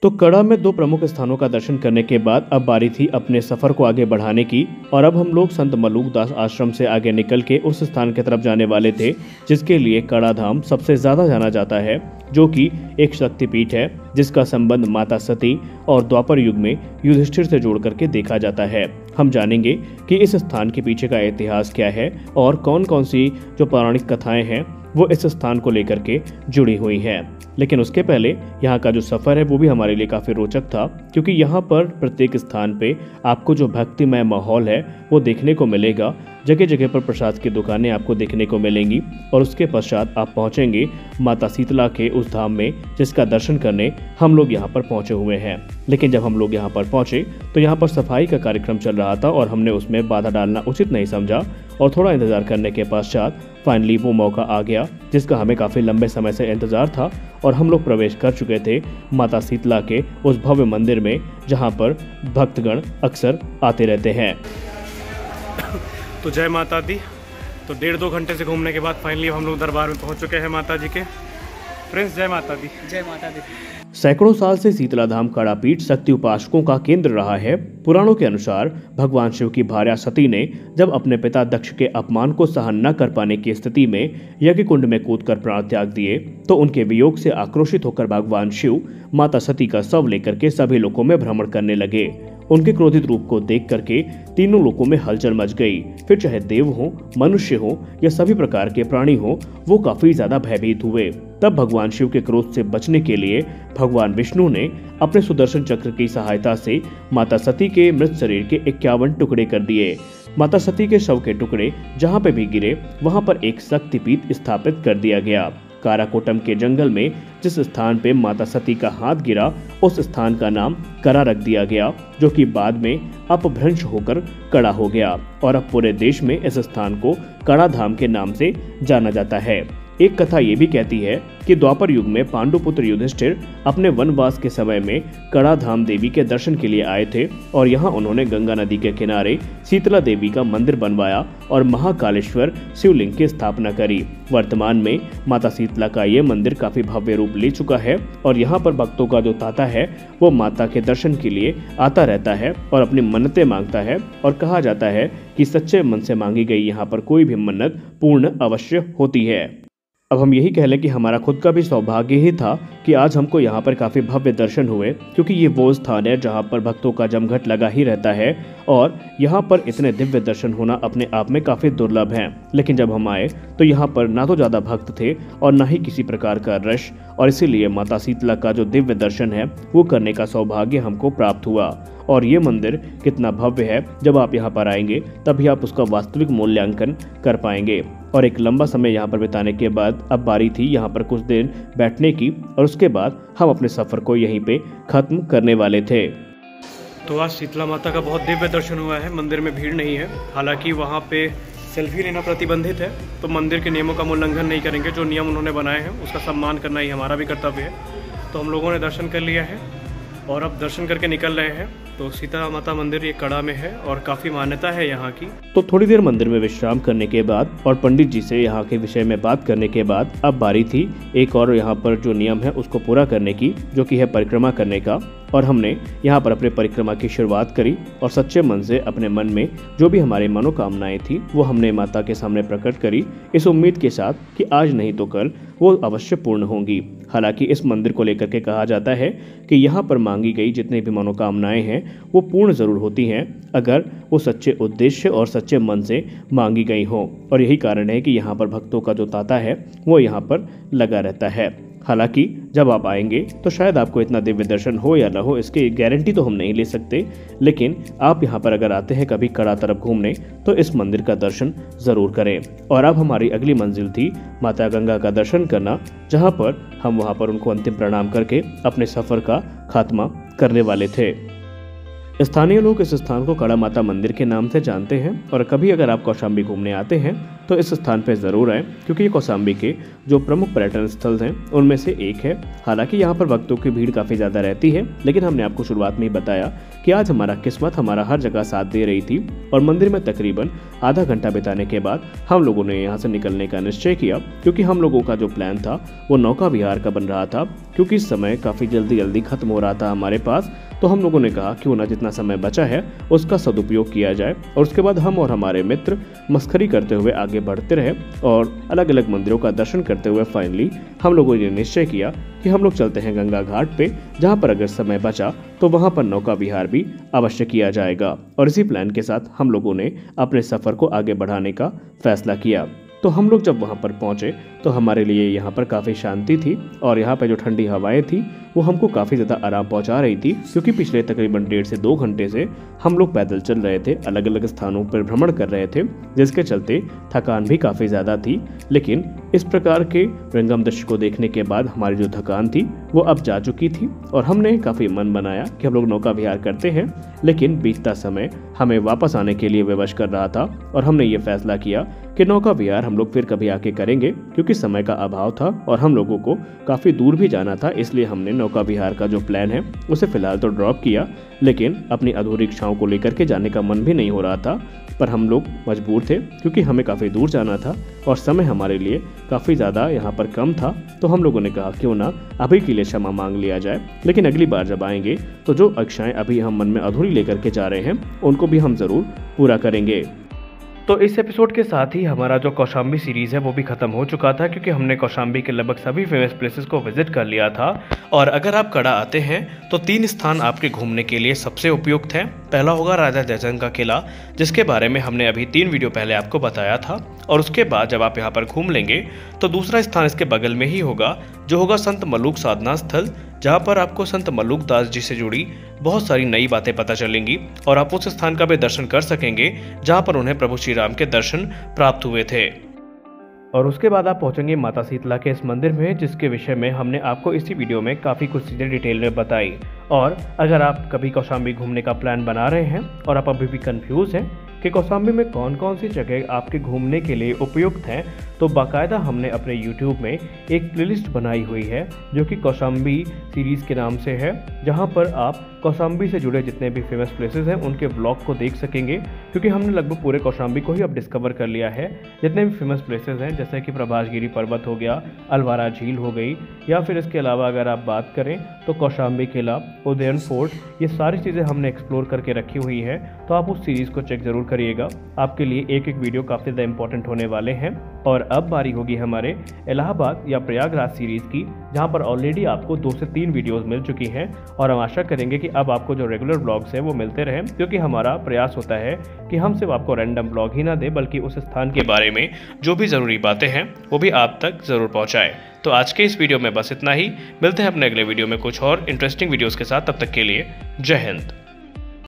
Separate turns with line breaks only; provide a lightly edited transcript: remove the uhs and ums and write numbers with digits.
तो कड़ा में दो प्रमुख स्थानों का दर्शन करने के बाद अब बारी थी अपने सफर को आगे बढ़ाने की। और अब हम लोग संत मलूकदास आश्रम से आगे निकल के उस स्थान की तरफ जाने वाले थे जिसके लिए कड़ा धाम सबसे ज्यादा जाना जाता है, जो कि एक शक्तिपीठ है जिसका संबंध माता सती और द्वापर युग में युधिष्ठिर से जोड़ करके देखा जाता है। हम जानेंगे कि इस स्थान के पीछे का इतिहास क्या है और कौन कौन सी जो पौराणिक कथाएं हैं वो इस स्थान को लेकर के जुड़ी हुई हैं। लेकिन उसके पहले यहाँ का जो सफ़र है वो भी हमारे लिए काफ़ी रोचक था, क्योंकि यहाँ पर प्रत्येक स्थान पे आपको जो भक्तिमय माहौल है वो देखने को मिलेगा। जगह जगह पर प्रसाद की दुकानें आपको देखने को मिलेंगी और उसके पश्चात आप पहुँचेंगे माता शीतला के उस धाम में जिसका दर्शन करने हम लोग यहाँ पर पहुँचे हुए हैं। लेकिन जब हम लोग यहाँ पर पहुँचे तो यहाँ पर सफाई का कार्यक्रम चल रहा था और हमने उसमें बाधा डालना उचित नहीं समझा और थोड़ा इंतज़ार करने के पश्चात फाइनली वो मौका आ गया जिसका हमें काफ़ी लंबे समय से इंतज़ार था और हम लोग प्रवेश कर चुके थे माता शीतला के उस भव्य मंदिर में जहाँ पर भक्तगण अक्सर आते रहते हैं।
तो जय माता दी। तो 1.5-2 घंटे से घूमने के बाद फाइनली हम लोग दरबार में पहुंच चुके हैं माता जी के। फ्रेंड्स जय माता दी।
जय माता दी।
सैकड़ों साल से शीतला धाम कड़ापीठ शक्ति उपासकों का केंद्र रहा है। पुराणों के अनुसार भगवान शिव की भार्या सती ने जब अपने पिता दक्ष के अपमान को सहन न कर पाने की स्थिति में यज्ञ कुंड में कूदकर प्राण त्याग दिए तो उनके वियोग से आक्रोशित होकर भगवान शिव माता सती का शव लेकर के सभी लोकों में भ्रमण करने लगे। उनके क्रोधित रूप को देख करके तीनों लोकों में हलचल मच गई। फिर चाहे देव हो, मनुष्य हो या सभी प्रकार के प्राणी हो, वो काफी ज्यादा भयभीत हुए। तब भगवान शिव के क्रोध से बचने के लिए भगवान विष्णु ने अपने सुदर्शन चक्र की सहायता से माता सती के मृत शरीर के 51 टुकड़े कर दिए। माता सती के शव के टुकड़े जहाँ पे भी गिरे वहां पर एक शक्तिपीठ स्थापित कर दिया गया। काराकोटम के जंगल में जिस स्थान पे माता सती का हाथ गिरा उस स्थान का नाम कड़ा रख दिया गया, जो कि बाद में अपभ्रंश होकर कड़ा हो गया और अब पूरे देश में इस स्थान को कड़ा धाम के नाम से जाना जाता है। एक कथा ये भी कहती है कि द्वापर युग में पांडुपुत्र युधिष्ठिर अपने वनवास के समय में कड़ा धाम देवी के दर्शन के लिए आए थे और यहाँ उन्होंने गंगा नदी के किनारे शीतला देवी का मंदिर बनवाया और महाकालेश्वर शिवलिंग की स्थापना करी। वर्तमान में माता शीतला का ये मंदिर काफी भव्य रूप ले चुका है और यहाँ पर भक्तों का जो तांता है वो माता के दर्शन के लिए आता रहता है और अपनी मन्नतें मांगता है और कहा जाता है कि सच्चे मन से मांगी गई यहाँ पर कोई भी मन्नत पूर्ण अवश्य होती है। अब हम यही कह लें कि हमारा खुद का भी सौभाग्य ही था कि आज हमको यहाँ पर काफ़ी भव्य दर्शन हुए, क्योंकि ये वो स्थान है जहाँ पर भक्तों का जमघट लगा ही रहता है और यहाँ पर इतने दिव्य दर्शन होना अपने आप में काफ़ी दुर्लभ है। लेकिन जब हम आए तो यहाँ पर ना तो ज़्यादा भक्त थे और ना ही किसी प्रकार का रश, और इसीलिए माता शीतला का जो दिव्य दर्शन है वो करने का सौभाग्य हमको प्राप्त हुआ। और ये मंदिर कितना भव्य है, जब आप यहाँ पर आएंगे तभी आप उसका वास्तविक मूल्यांकन कर पाएंगे। और एक लंबा समय यहाँ पर बिताने के बाद अब बारी थी यहाँ पर कुछ देर बैठने की और उसके बाद हम अपने सफ़र को यहीं पे ख़त्म करने वाले थे।
तो आज शीतला माता का बहुत दिव्य दर्शन हुआ है। मंदिर में भीड़ नहीं है, हालांकि वहाँ पे सेल्फी लेना प्रतिबंधित है, तो मंदिर के नियमों का उल्लंघन नहीं करेंगे। जो नियम उन्होंने बनाए हैं उसका सम्मान करना ही हमारा भी कर्तव्य है। तो हम लोगों ने दर्शन कर लिया है और अब दर्शन करके निकल रहे हैं। तो शीतला माता मंदिर ये कड़ा में है और काफ़ी मान्यता है यहाँ की।
तो थोड़ी देर मंदिर में विश्राम करने के बाद और पंडित जी से यहाँ के विषय में बात करने के बाद अब बारी थी एक और यहाँ पर जो नियम है उसको पूरा करने की, जो कि है परिक्रमा करने का। और हमने यहाँ पर अपने परिक्रमा की शुरुआत करी और सच्चे मन से अपने मन में जो भी हमारी मनोकामनाएं थी वो हमने माता के सामने प्रकट करी, इस उम्मीद के साथ कि आज नहीं तो कल वो अवश्य पूर्ण होंगी। हालांकि इस मंदिर को लेकर के कहा जाता है कि यहाँ पर मांगी गई जितनी भी मनोकामनाएं हैं वो पूर्ण जरूर होती हैं अगर वो सच्चे उद्देश्य और सच्चे मन से मांगी गई हो। और यही कारण है कि यहाँ पर भक्तों का जो तांता है वो यहाँ पर लगा रहता है। हालांकि जब आप आएंगे तो शायद आपको इतना दिव्य दर्शन हो या ना हो, इसकी गारंटी तो हम नहीं ले सकते, लेकिन आप यहाँ पर अगर आते हैं कभी कड़ा तरफ घूमने तो इस मंदिर का दर्शन जरूर करें। और अब हमारी अगली मंजिल थी माता गंगा का दर्शन करना, जहाँ पर हम वहाँ पर उनको अंतिम प्रणाम करके अपने सफ़र का खात्मा करने वाले थे। स्थानीय लोग इस स्थान को कड़ा माता मंदिर के नाम से जानते हैं और कभी अगर आप कौशाम्बी घूमने आते हैं तो इस स्थान पर ज़रूर आएँ, क्योंकि ये कौशाम्बी के जो प्रमुख पर्यटन स्थल हैं उनमें से एक है। हालांकि यहाँ पर भक्तों की भीड़ काफ़ी ज़्यादा रहती है, लेकिन हमने आपको शुरुआत में ही बताया कि आज हमारा किस्मत हमारा हर जगह साथ दे रही थी और मंदिर में तकरीबन आधा घंटा बिताने के बाद हम लोगों ने यहाँ से निकलने का निश्चय किया, क्योंकि हम लोगों का जो प्लान था वो नौका विहार का बन रहा था। क्योंकि इस समय काफ़ी जल्दी खत्म हो रहा था हमारे पास, तो हम लोगों ने कहा क्यों ना जितना समय बचा है उसका सदुपयोग किया जाए और उसके बाद हम और हमारे मित्र मस्खरी करते हुए आगे बढ़ते रहे और अलग अलग मंदिरों का दर्शन करते हुए फाइनली हम लोगों ने निश्चय किया कि हम लोग चलते हैं गंगा घाट पे, जहाँ पर अगर समय बचा तो वहाँ पर नौका विहार भी अवश्य किया जाएगा। और इसी प्लान के साथ हम लोगों ने अपने सफ़र को आगे बढ़ाने का फैसला किया। तो हम लोग जब वहाँ पर पहुँचे तो हमारे लिए यहाँ पर काफ़ी शांति थी और यहाँ पर जो ठंडी हवाएं थी वो हमको काफ़ी ज़्यादा आराम पहुँचा रही थी, क्योंकि पिछले तकरीबन 1.5 से 2 घंटे से हम लोग पैदल चल रहे थे, अलग अलग स्थानों पर भ्रमण कर रहे थे, जिसके चलते थकान भी काफ़ी ज़्यादा थी। लेकिन इस प्रकार के रंगम दृश्य को देखने के बाद हमारी जो थकान थी वो अब जा चुकी थी और हमने काफ़ी मन बनाया कि हम लोग नौका विहार करते हैं। लेकिन बीतता समय हमें वापस आने के लिए विवश कर रहा था और हमने ये फैसला किया कि नौका विहार हम लोग फिर कभी आके करेंगे, क्योंकि समय का अभाव था और हम लोगों को काफ़ी दूर भी जाना था। इसलिए हमने नौका विहार का जो प्लान है उसे फिलहाल तो ड्रॉप किया, लेकिन अपनी अधूरी इच्छाओं को लेकर के जाने का मन भी नहीं हो रहा था। पर हम लोग मजबूर थे, क्योंकि हमें काफ़ी दूर जाना था और समय हमारे लिए काफ़ी ज़्यादा यहाँ पर कम था। तो हम लोगों ने कहा क्यों ना अभी के लिए क्षमा मांग लिया जाए, लेकिन अगली बार जब आएंगे तो जो इच्छाएं अभी हम मन में अधूरी लेकर के जा रहे हैं उनको भी हम ज़रूर पूरा करेंगे।
तो इस एपिसोड के साथ ही हमारा जो कौशाम्बी सीरीज़ है वो भी ख़त्म हो चुका था, क्योंकि हमने कौशाम्बी के लगभग सभी फेमस प्लेसेस को विजिट कर लिया था। और अगर आप कड़ा आते हैं तो 3 स्थान आपके घूमने के लिए सबसे उपयुक्त हैं। पहला होगा राजा जयचंद का किला, जिसके बारे में हमने अभी 3 वीडियो पहले आपको बताया था। और उसके बाद जब आप यहाँ पर घूम लेंगे तो दूसरा स्थान इसके बगल में ही होगा, जो होगा संत मल्लुक साधना स्थल, जहाँ पर आपको संत मल्लुक दास जी से जुड़ी बहुत सारी नई बातें पता चलेंगी और आप उस स्थान का भी दर्शन कर सकेंगे जहाँ पर उन्हें प्रभु श्री राम के दर्शन प्राप्त हुए थे। और उसके बाद आप पहुंचेंगे माता शीतला के इस मंदिर में, जिसके विषय में हमने आपको इसी वीडियो में काफ़ी कुछ चीज़ें डिटेल में बताई। और अगर आप कभी कौशाम्बी घूमने का प्लान बना रहे हैं और आप अभी भी कंफ्यूज हैं कि कौशाम्बी में कौन कौन सी जगह आपके घूमने के लिए उपयुक्त हैं, तो बाकायदा हमने अपने YouTube में एक प्लेलिस्ट बनाई हुई है जो कि कौशाम्बी सीरीज़ के नाम से है, जहां पर आप कौशाम्बी से जुड़े जितने भी फेमस प्लेसेस हैं उनके ब्लॉग को देख सकेंगे, क्योंकि हमने लगभग पूरे कौशाम्बी को ही अब डिस्कवर कर लिया है। जितने भी फेमस प्लेसेस हैं जैसे कि प्रभासगिरी पर्वत हो गया, अलवारा झील हो गई, या फिर इसके अलावा अगर आप बात करें तो कौशाम्बी किला, उदयन फोर्ट, ये सारी चीज़ें हमने एक्सप्लोर करके रखी हुई है। तो आप उस सीरीज़ को चेक ज़रूर करिएगा, आपके लिए एक एक वीडियो काफ़ी ज़्यादा इंपॉर्टेंट होने वाले हैं। और अब बारी होगी हमारे इलाहाबाद या प्रयागराज सीरीज़ की, जहां पर ऑलरेडी आपको 2 से 3 वीडियोस मिल चुकी हैं और हम आशा करेंगे कि अब आपको जो रेगुलर ब्लॉग्स हैं वो मिलते रहें, क्योंकि हमारा प्रयास होता है कि हम सिर्फ आपको रैंडम ब्लॉग ही ना दें, बल्कि उस स्थान के बारे में जो भी ज़रूरी बातें हैं वो भी आप तक ज़रूर पहुँचाएँ। तो आज के इस वीडियो में बस इतना ही। मिलते हैं अपने अगले वीडियो में कुछ और इंटरेस्टिंग वीडियोज़ के साथ। तब तक के लिए जय हिंद।